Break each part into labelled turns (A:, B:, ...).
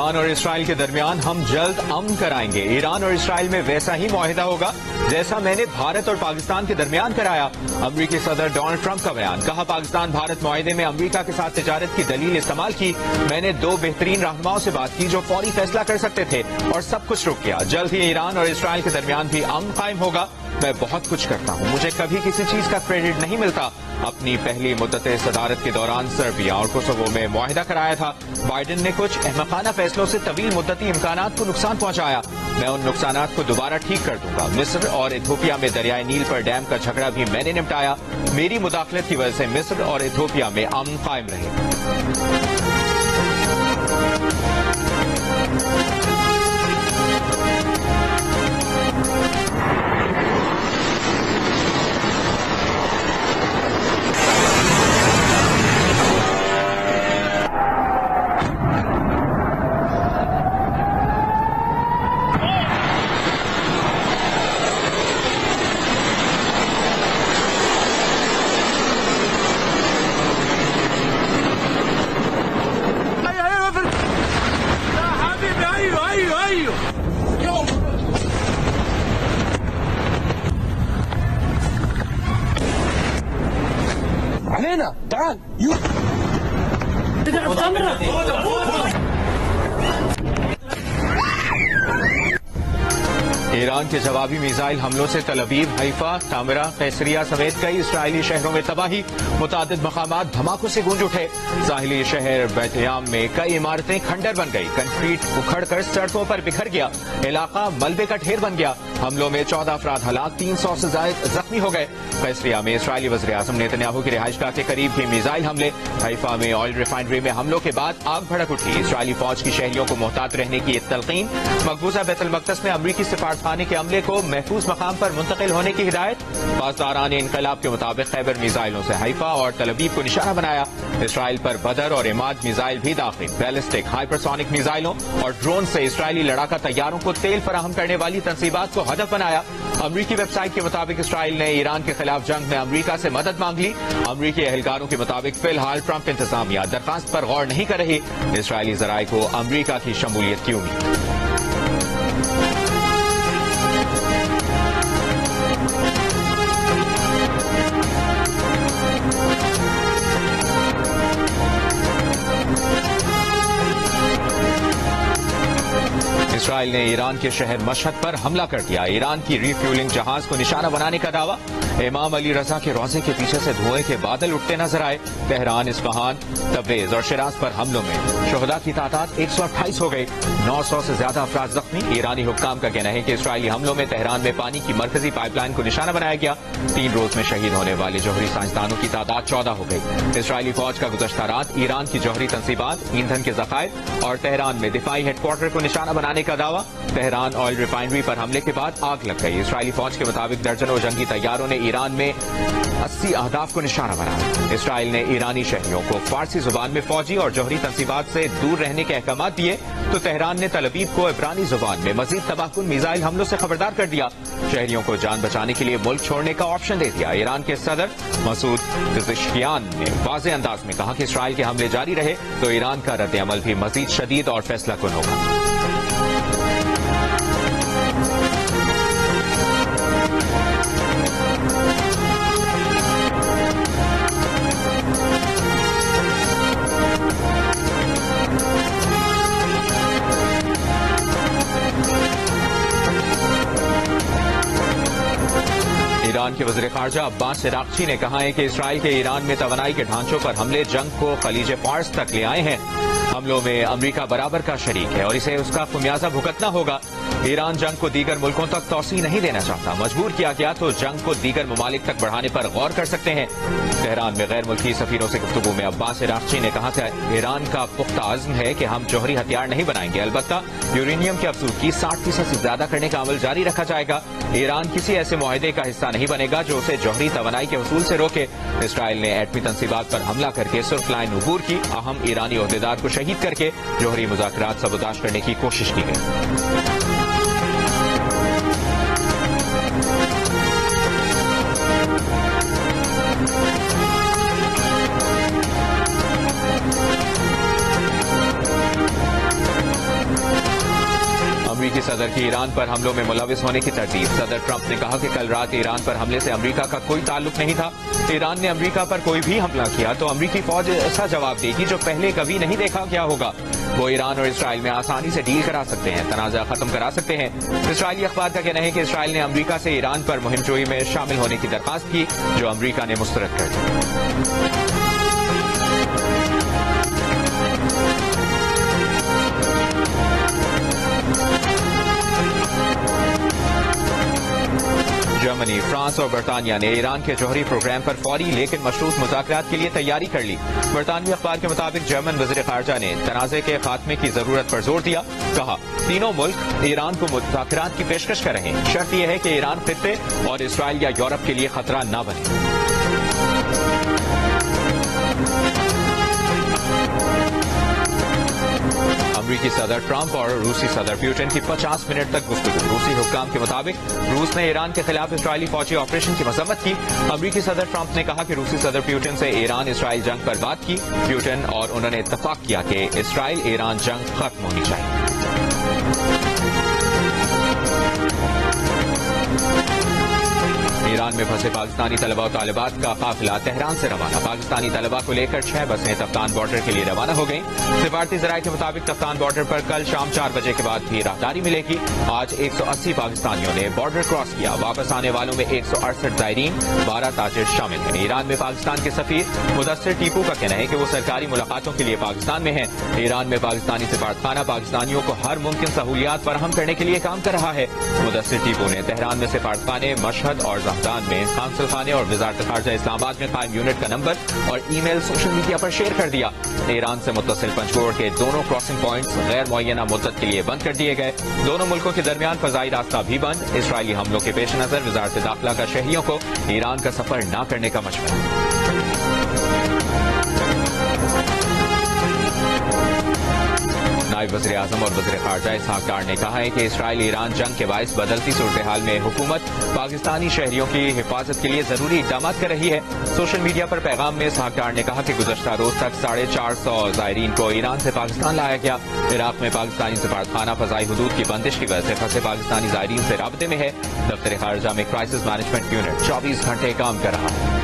A: ایران اور اسرائیل کے درمیان ہم جلد امن کرائیں گے. ایران اور اسرائیل میں ویسا ہی معاہدہ ہوگا جیسا میں نے بھارت اور پاکستان کے درمیان کرایا. امریکی صدر ڈونلڈ ٹرمپ کا بیان. کہا پاکستان بھارت معاہدے میں امریکہ کے ساتھ تجارت کی دلیل استعمال کی. میں نے 2 بہترین رہنماؤں سے بات کی جو فوری فیصلہ کر سکتے تھے اور سب کچھ رک گیا. جلد ہی ایران اور اسرائیل کے درمیان بھی امن قائم ہوگا. میں بہت کچھ کرتا ہوں, مجھے کبھی کسی چیز کا کریڈٹ نہیں ملتا. اپنی پہلی مدت صدارت کے دوران سربیا اور کوسوو میں معاہدہ کرایا تھا. بائیڈن نے کچھ احمقانہ فیصلوں سے طویل مدتی امکانات کو نقصان پہنچایا. میں ان نقصانات کو دوبارہ ٹھیک کر دوں گا. مصر اور ایتھوپیا میں دریائے نیل پر ڈیم کا جھگڑا بھی میں نے نمٹایا. میری مداخلت کی وجہ سے مصر اور ایتھوپیا میں امن قائم رہے.
B: علينا تعال
A: ایران کے جوابی میزائل حملوں سے تل ابیب, حیفا, تامرہ, قیصریہ سمیت کئی اسرائیلی شہروں میں تباہی. متعدد مقامات دھماکوں سے گونج اٹھے. ساحلی شہر بیت لیام میں کئی عمارتیں کھنڈر بن گئی. کنکریٹ اکھڑ کر سڑکوں پر بکھر گیا. علاقہ ملبے کا ڈھیر بن گیا. حملوں میں 14 افراد ہلاک, 300 سے زائد زخمی ہو گئے. قیصریہ میں اسرائیلی وزیر اعظم نیتنیاہو کی رہائش گاہ کے قریب بھی میزائل حملے. حیفا میں آئل ریفائنری میں حملوں کے بعد آگ بھڑک اٹھی. اسرائیلی فوج کی شہریوں کو محتاط رہنے کی تلقین. مقبوضہ بیت المقدس میں امریکی سفارتخانے کے عملے کو محفوظ مقام پر منتقل ہونے کی ہدایت. پاسداران انقلاب کے مطابق خیبر میزائلوں سے حیفا اور تل ابیب کو نشانہ بنایا. اسرائیل پر بدر اور عماد میزائل بھی داخل. بیلسٹک, ہائپرسونک میزائلوں اور ڈرون سے اسرائیلی لڑاکا طیاروں کو تیل فراہم کرنے والی تنصیبات کو ہدف بنایا. امریکی ویب سائٹ کے مطابق اسرائیل نے ایران کے خلاف جنگ میں امریکہ سے مدد مانگ لی. امریکی اہلکاروں کے مطابق فی الحال ٹرمپ انتظامیہ درخواست پر غور نہیں کر رہی. اسرائیلی ذرائع کو امریکہ کی شمولیت کی امید. اسرائیل نے ایران کے شہر مشہد پر حملہ کر دیا. ایران کی ری فیولنگ جہاز کو نشانہ بنانے کا دعویٰ. امام علی رضا کے روضے کے پیچھے سے دھوئیں کے بادل اٹھتے نظر آئے. تہران, اصفہان, تبریز اور شیراز پر حملوں میں شہداء کی تعداد 128 ہو گئی. 900 سے زیادہ افراد زخمی. ایرانی حکام کا کہنا ہے کہ اسرائیلی حملوں میں تہران میں پانی کی مرکزی پائپ لائن کو نشانہ بنایا گیا. 3 روز میں شہید ہونے والے جوہری سائنسدانوں کی تعداد 14 ہو گئی. اسرائیلی فوج کا گزشتہ رات ایران کی جوہری تنصیبات, ایندھن کے ذخائر اور تہران میں دفاعی ہیڈ کوارٹر کو نشانہ بنانے کا دعویٰ. تہران آئل ریفائنری پر حملے کے بعد آگ لگ گئی. اسرائیلی فوج کے مطابق درجنوں جنگی طیاروں نے ایران میں 80 اہداف کو نشانہ بنایا. اسرائیل نے ایرانی شہریوں کو فارسی زبان میں فوجی اور جوہری تنصیبات سے دور رہنے کے احکامات دیے تو تہران نے تل ابیب کو عبرانی زبان میں مزید تباہ کن میزائل حملوں سے خبردار کر دیا. شہریوں کو جان بچانے کے لیے ملک چھوڑنے کا آپشن دے دیا. ایران کے صدر مسعود پزشکیان نے واضح انداز میں کہا کہ اسرائیل کے حملے جاری رہے تو ایران کا رد عمل بھی مزید شدید اور فیصلہ کن ہوگا. ایران کے وزیر خارجہ عباس عراقچی نے کہا ہے کہ اسرائیل کے ایران میں توانائی کے ڈھانچوں پر حملے جنگ کو خلیج فارس تک لے آئے ہیں. حملوں میں امریکہ برابر کا شریک ہے اور اسے اس کا خمیازہ بھگتنا ہوگا. ایران جنگ کو دیگر ملکوں تک توسیع نہیں دینا چاہتا. مجبور کیا گیا تو جنگ کو دیگر ممالک تک بڑھانے پر غور کر سکتے ہیں. تہران میں غیر ملکی سفیروں سے گفتگو میں عباس عراقچی نے کہا کہ ایران کا پختہ عزم ہے کہ ہم جوہری ہتھیار نہیں بنائیں گے. البتہ یورینیم کی افزودگی 60% سے زیادہ کرنے کا عمل جاری رکھا جائے گا. ایران کسی ایسے معاہدے کا حصہ نہیں بنے گا جو اسے جوہری توانائی کے حصول سے روکے. اسرائیل نے ایٹمی تنصیبات پر حملہ کر کے سرخ لائن عبور کی. اہم ایرانی عہدیدار کو شہید کر کے جوہری مذاکرات سبوتاژ کرنے کی کوشش کی گئی. صدر کی ایران پر حملوں میں ملوث ہونے کی تردید. صدر ٹرمپ نے کہا کہ کل رات ایران پر حملے سے امریکہ کا کوئی تعلق نہیں تھا. ایران نے امریکہ پر کوئی بھی حملہ کیا تو امریکی فوج ایسا جواب دے گی جو پہلے کبھی نہیں دیکھا کیا ہوگا. وہ ایران اور اسرائیل میں آسانی سے ڈیل کرا سکتے ہیں, تنازع ختم کرا سکتے ہیں. اسرائیلی اخبار کا کہنا ہے کہ اسرائیل نے امریکہ سے ایران پر مہم جوئی میں شامل ہونے کی درخواست کی جو امریکہ نے مسترد کر دی. جرمنی, فرانس اور برطانیہ نے ایران کے جوہری پروگرام پر فوری لیکن مشروط مذاکرات کے لیے تیاری کر لی. برطانوی اخبار کے مطابق جرمن وزیر خارجہ نے تنازع کے خاتمے کی ضرورت پر زور دیا. کہا تینوں ملک ایران کو مذاکرات کی پیشکش کر رہے ہیں. شرط یہ ہے کہ ایران خطے اور اسرائیل یا یورپ کے لیے خطرہ نہ بنے. امریکی صدر ٹرمپ اور روسی صدر پیوٹن کی 50 منٹ تک گفتگو. روسی حکام کے مطابق روس نے ایران کے خلاف اسرائیلی فوجی آپریشن کی مذمت کی. امریکی صدر ٹرمپ نے کہا کہ روسی صدر پیوٹن سے ایران اسرائیل جنگ پر بات کی. پیوٹن اور انہوں نے اتفاق کیا کہ اسرائیل ایران جنگ ختم ہونی چاہیے. ایران میں پھنسے پاکستانی طلباء و طالبات کا قافلہ تہران سے روانہ. پاکستانی طلباء کو لے کر 6 بسیں تفتان بارڈر کے لیے روانہ ہو گئیں. سفارتی ذرائع کے مطابق تفتان بارڈر پر کل شام 4 بجے کے بعد بھی راہداری ملے گی. آج 180 پاکستانیوں نے بارڈر کراس کیا. واپس آنے والوں میں 168 زائرین, 12 تاجر شامل ہیں. ایران میں پاکستان کے سفیر مدثر ٹیپو کا کہنا ہے کہ وہ سرکاری ملاقاتوں کے لیے پاکستان میں ہیں. ایران میں پاکستانی سفارتخانہ پاکستانیوں کو ہر ممکن سہولیات فراہم کرنے کے لیے کام کر رہا ہے. مدثر ٹیپو نے تہران میں سفارتخانے, مشہد اور زہدان میں قونصل خانے اور وزارت خارجہ اسلام آباد میں قائم یونٹ کا نمبر اور ای میل سوشل میڈیا پر شیئر کر دیا. ایران سے متصل پنجگور کے دونوں کراسنگ پوائنٹس غیر معینہ مدت کے لیے بند کر دیے گئے. دونوں ملکوں کے درمیان فضائی راستہ بھی بند. اسرائیلی حملوں کے پیش نظر وزارت داخلہ کا شہریوں کو ایران کا سفر نہ کرنے کا مشورہ. نائب وزیر اعظم اور وزیر خارجہ اسحاق ڈار نے کہا ہے کہ اسرائیل ایران جنگ کے باعث بدلتی صورتحال میں حکومت پاکستانی شہریوں کی حفاظت کے لیے ضروری اقدامات کر رہی ہے. سوشل میڈیا پر پیغام میں اسحاق ڈار نے کہا کہ گزشتہ روز تک 450 زائرین کو ایران سے پاکستان لایا گیا. عراق میں پاکستانی سفارتخانہ فضائی حدود کی بندش کی وجہ سے پھنسے پاکستانی زائرین سے رابطے میں ہے. دفتر خارجہ میں کرائسس مینجمنٹ یونٹ 24 گھنٹے کام کر رہا ہے.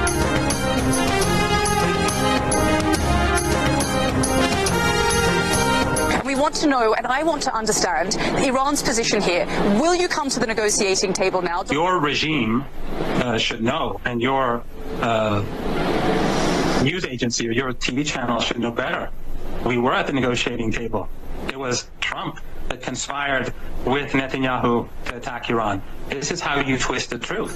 B: We want to know, and I want to understand, Iran's position here. Will you come to the negotiating table now?
C: Your regime should know, and your news agency or your TV channel should know better. We were at the negotiating table. It was Trump that conspired with Netanyahu to attack Iran. This is how you twist the truth.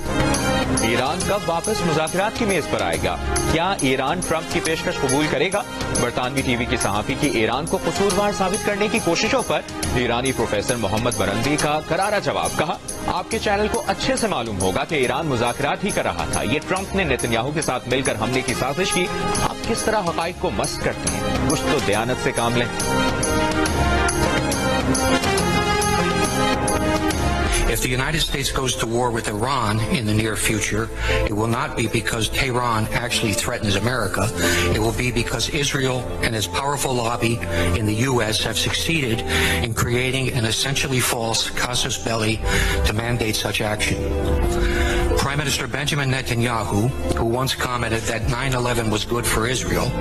A: Iran کب واپس مذاکرات کی میز پر آئے گا؟ کیا Iran Trump کی پیشکش قبول کرے گا؟ برطانوی ٹی وی کی صحافی کی ایران کو قصوروار ثابت کرنے کی کوششوں پر ایرانی پروفیسر محمد برندی کا کرارا جواب. کہا آپ کے چینل کو اچھے سے معلوم ہوگا کہ ایران مذاکرات ہی کر رہا تھا. یہ ٹرمپ نے نیتنیاہو کے ساتھ مل کر حملے کی سازش کی. آپ کس طرح حقائق کو مسخ کرتے ہیں؟ کچھ تو دیانت سے کام لیں.
D: If the United States goes to war with Iran in the near future, it will not be because Tehran actually threatens America. It will be because Israel and its powerful lobby in the U.S. have succeeded in creating an essentially false casus belli to mandate such action. Prime Minister Benjamin Netanyahu, who once commented that 9/11 was good for Israel,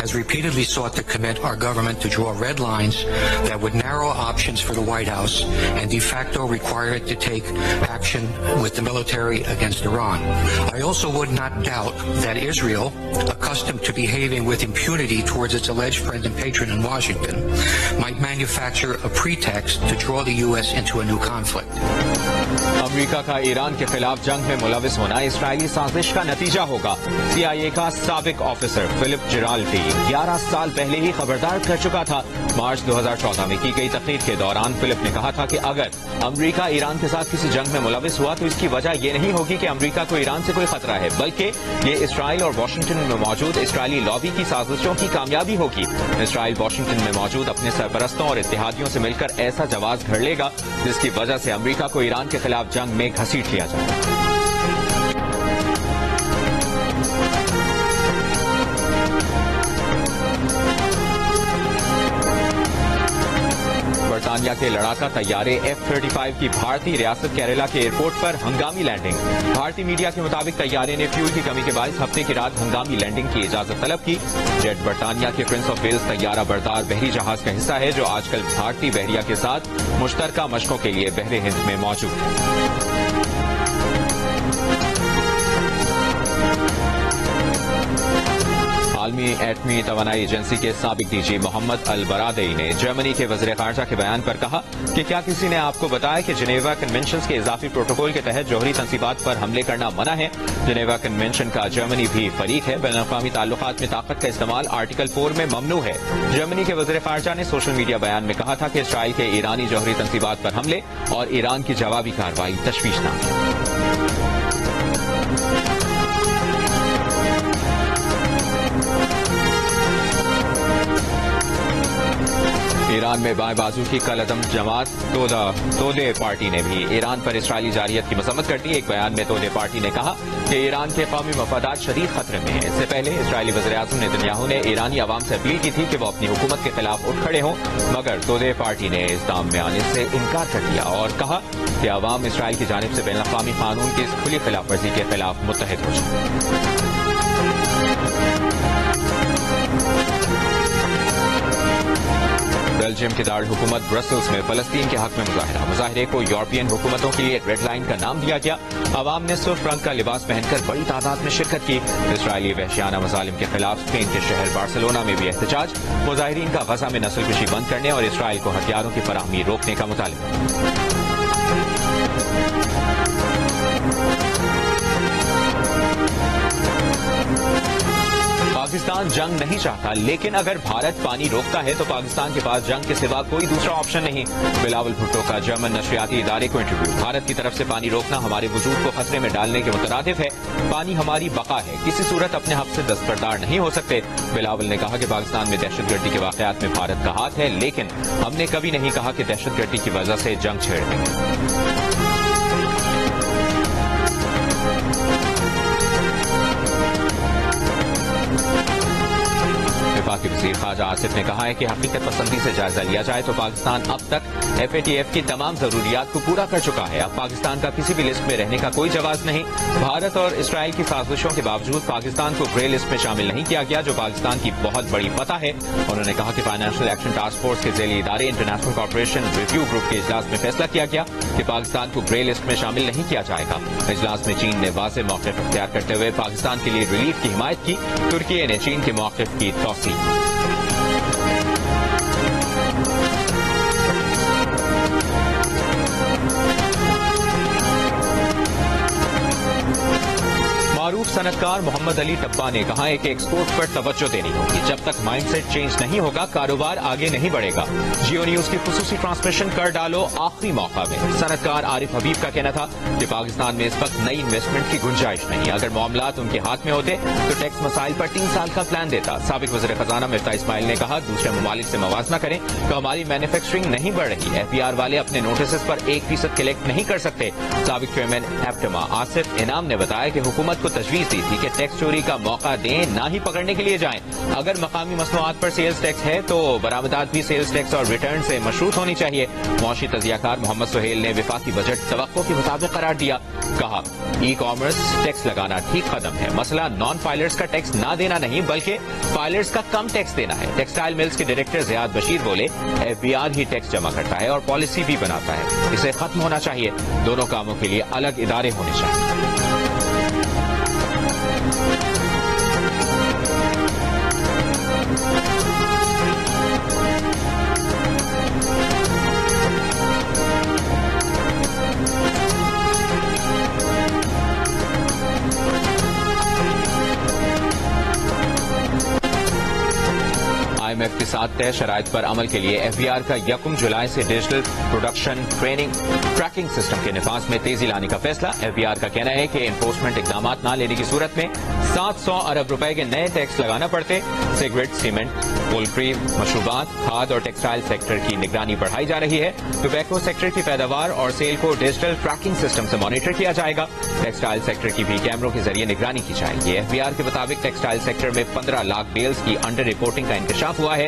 D: has repeatedly sought to commit our government to draw red lines that would narrow options for the White House and de facto require it to take action with the military against Iran. I also would not doubt that Israel, accustomed to behaving with impunity towards its alleged friend and patron in Washington, might manufacture a pretext to draw the U.S. into a new conflict.
A: امریکہ کا ایران کے خلاف جنگ میں ملوث ہونا اسرائیلی سازش کا نتیجہ ہوگا. CIA کا سابق آفیسر فلپ جرالٹی 11 سال پہلے ہی خبردار کر چکا تھا. مارچ 2014 میں کی گئی تقریر کے دوران فلپ نے کہا تھا کہ اگر امریکہ ایران کے ساتھ کسی جنگ میں ملوث ہوا تو اس کی وجہ یہ نہیں ہوگی کہ امریکہ کو ایران سے کوئی خطرہ ہے, بلکہ یہ اسرائیل اور واشنگٹن میں موجود اسرائیلی لابی کی سازشوں کی کامیابی ہوگی. اسرائیل واشنگٹن میں موجود اپنے سرپرستوں اور اتحادیوں سے مل کر ایسا جواز گھڑ لے گا جس کی وجہ سے امریکہ کو ایران کے خلاف جنگ میں گھسیٹ لیا جائے. برطانیہ کے لڑاکا طیارے F-35 کی بھارتی ریاست کیرلا کے ایئرپورٹ پر ہنگامی لینڈنگ. بھارتی میڈیا کے مطابق طیارے نے فیول کی کمی کے باعث ہفتے کی رات ہنگامی لینڈنگ کی اجازت طلب کی. جیٹ برطانیہ کے پرنس آف ویلز طیارہ بردار بحری جہاز کا حصہ ہے جو آج کل بھارتی بحریہ کے ساتھ مشترکہ مشقوں کے لیے بحر ہند میں موجود ہے. عالمی ایٹمی توانائی ایجنسی کے سابق ڈی جی محمد البرادعی نے جرمنی کے وزیر خارجہ کے بیان پر کہا کہ کیا کسی نے آپ کو بتایا کہ جنیوا کنونشنز کے اضافی پروٹوکول کے تحت جوہری تنصیبات پر حملے کرنا منع ہے. جنیوا کنونشن کا جرمنی بھی فریق ہے. بین الاقوامی تعلقات میں طاقت کا استعمال آرٹیکل 4 میں ممنوع ہے. جرمنی کے وزیر خارجہ نے سوشل میڈیا بیان میں کہا تھا کہ اسرائیل کے ایرانی جوہری تنصیبات پر حملے اور ایران کی جوابی کارروائی تشویشناک ہے. ایران میں بائیں بازو کی کل عدم جماعت تودے پارٹی نے بھی ایران پر اسرائیلی جارحیت کی مذمت کر دی. ایک بیان میں تودے پارٹی نے کہا کہ ایران کے قومی مفادات شدید خطرے میں ہیں. اس سے پہلے اسرائیلی وزیر اعظم نیتنیاہو نے ایرانی عوام سے اپیل کی تھی کہ وہ اپنی حکومت کے خلاف اٹھ کھڑے ہوں, مگر تودے پارٹی نے اس دام میں آنے سے انکار کر دیا اور کہا کہ عوام اسرائیل کی جانب سے بین الاقوامی قانون کی اس کھلی خلاف ورزی کے خلاف متحد ہو جائے. بیلجیم کے دارالحکومت برسلز میں فلسطین کے حق میں مظاہرے کو یورپین حکومتوں کے لیے ریڈ لائن کا نام دیا گیا. عوام نے سرخ رنگ کا لباس پہن کر بڑی تعداد میں شرکت کی. اسرائیلی وحشیانہ مظالم کے خلاف اسپین کے شہر بارسلونا میں بھی احتجاج. مظاہرین کا غزہ میں نسل کشی بند کرنے اور اسرائیل کو ہتھیاروں کی فراہمی روکنے کا مطالبہ. پاکستان جنگ نہیں چاہتا, لیکن اگر بھارت پانی روکتا ہے تو پاکستان کے پاس جنگ کے سوا کوئی دوسرا آپشن نہیں. بلاول بھٹو کا جرمن نشریاتی ادارے کو انٹرویو. بھارت کی طرف سے پانی روکنا ہمارے وجود کو خطرے میں ڈالنے کے مترادف ہے. پانی ہماری بقا ہے, کسی صورت اپنے حق سے دستبردار نہیں ہو سکتے. بلاول نے کہا کہ پاکستان میں دہشت گردی کے واقعات میں بھارت کا ہاتھ ہے, لیکن ہم نے کبھی نہیں کہا کہ دہشت گردی کی وجہ سے جنگ چھیڑ دیں گے. وفاقی وزیر خارجہ آصف نے کہا ہے کہ حقیقت پسندی سے جائزہ لیا جائے تو پاکستان اب تک FATF کی تمام ضروریات کو پورا کر چکا ہے. اب پاکستان کا کسی بھی لسٹ میں رہنے کا کوئی جواز نہیں. بھارت اور اسرائیل کی سازشوں کے باوجود پاکستان کو گرے لسٹ میں شامل نہیں کیا گیا, جو پاکستان کی بہت بڑی فتح ہے. انہوں نے کہا کہ فائنینشیل ایکشن ٹاسک فورس کے ذیلی ادارے انٹرنیشنل کارپوریشن ریویو گروپ کے اجلاس میں فیصلہ کیا گیا کہ پاکستان کو گرے لسٹ میں شامل نہیں کیا جائے گا. اجلاس میں چین نے واضح موقف اختیار کرتے ہوئے پاکستان کے لیے ریلیف کی حمایت کی. ترکی نے چین کے موقف کی توثیق. معروف صنعتکار محمد علی ٹپا نے کہا ہے کہ ایکسپورٹ پر توجہ دینی ہوگی. جب تک مائنڈ سیٹ چینج نہیں ہوگا کاروبار آگے نہیں بڑھے گا. جیو نیوز کی خصوصی ٹرانسمیشن کر ڈالو آخری موقع میں. صنعتکار عارف حبیب کا کہنا تھا کہ پاکستان میں اس وقت نئی انویسٹمنٹ کی گنجائش نہیں. اگر معاملات ان کے ہاتھ میں ہوتے تو ٹیکس مسائل پر 3 سال کا پلان دیتا. سابق وزیر خزانہ مفتاح اسماعیل نے کہا دوسرے ممالک سے موازنہ کریں تو ہماری مینوفیکچرنگ نہیں بڑھ رہی. FBR والے اپنے نوٹسز پر 1% کلیکٹ نہیں کر سکتے. سابق چیئرمین ایپٹما آصف انعام نے بتایا کہ حکومت کو تجویز دی تھی کہ ٹیکس چوری کا موقع دیں, نہ ہی پکڑنے کے لیے جائیں. اگر مقامی مصنوعات پر سیلز ٹیکس ہے تو برآمدات بھی سیلز ٹیکس اور ریٹرن سے مشروط ہونی چاہیے. معاشی تجزیہ کار محمد سہیل نے وفاقی بجٹ توقع کے مطابق قرار دیا. کہا ای کامرس ٹیکس لگانا ٹھیک قدم ہے. مسئلہ نان فائلرز کا ٹیکس نہ دینا نہیں بلکہ فائلرز کا کم ٹیکس دینا ہے. ٹیکسٹائل ملز کے ڈائریکٹر زیاد بشیر بولے FBR ہی ٹیکس جمع کرتا ہے اور پالیسی بھی بناتا ہے. اسے ختم ہونا چاہیے. دونوں کاموں کے لیے الگ ادارے ہونے چاہیے. IMF کے ساتھ طے شرائط پر عمل کے لیے FBR کا 1 جولائی سے ڈیجیٹل پروڈکشن ٹریکنگ سسٹم کے نفاذ میں تیزی لانے کا فیصلہ. FBR کا کہنا ہے کہ انفورسمنٹ اقدامات نہ لینے کی صورت میں 700 ارب روپے کے نئے ٹیکس لگانا پڑتے. سگریٹ, سیمنٹ, پولٹری, مشروبات, کھاد اور ٹیکسٹائل سیکٹر کی نگرانی بڑھائی جا رہی ہے. ٹوبیکو سیکٹر کی پیداوار اور سیل کو ڈیجیٹل ٹریکنگ سسٹم سے مانیٹر کیا جائے گا. ٹیکسٹائل سیکٹر کی بھی کیمروں کے ذریعے نگرانی کی جائے گی. FBR کے مطابق ٹیکسٹائل سیکٹر میں 15 لاکھ بیلز کی انڈر رپورٹنگ کا انکشاف ہوا ہے.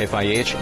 A: FIH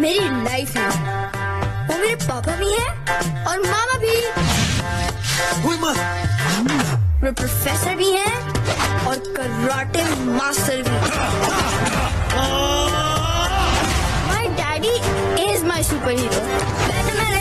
E: میری لائف ہے. وہ میرے پاپا بھی ہیں اور ماما بھی. وہ پروفیسر بھی ہیں اور کراٹے ماسٹر بھی. مائی ڈیڈی از مائی سپر ہیرو. میں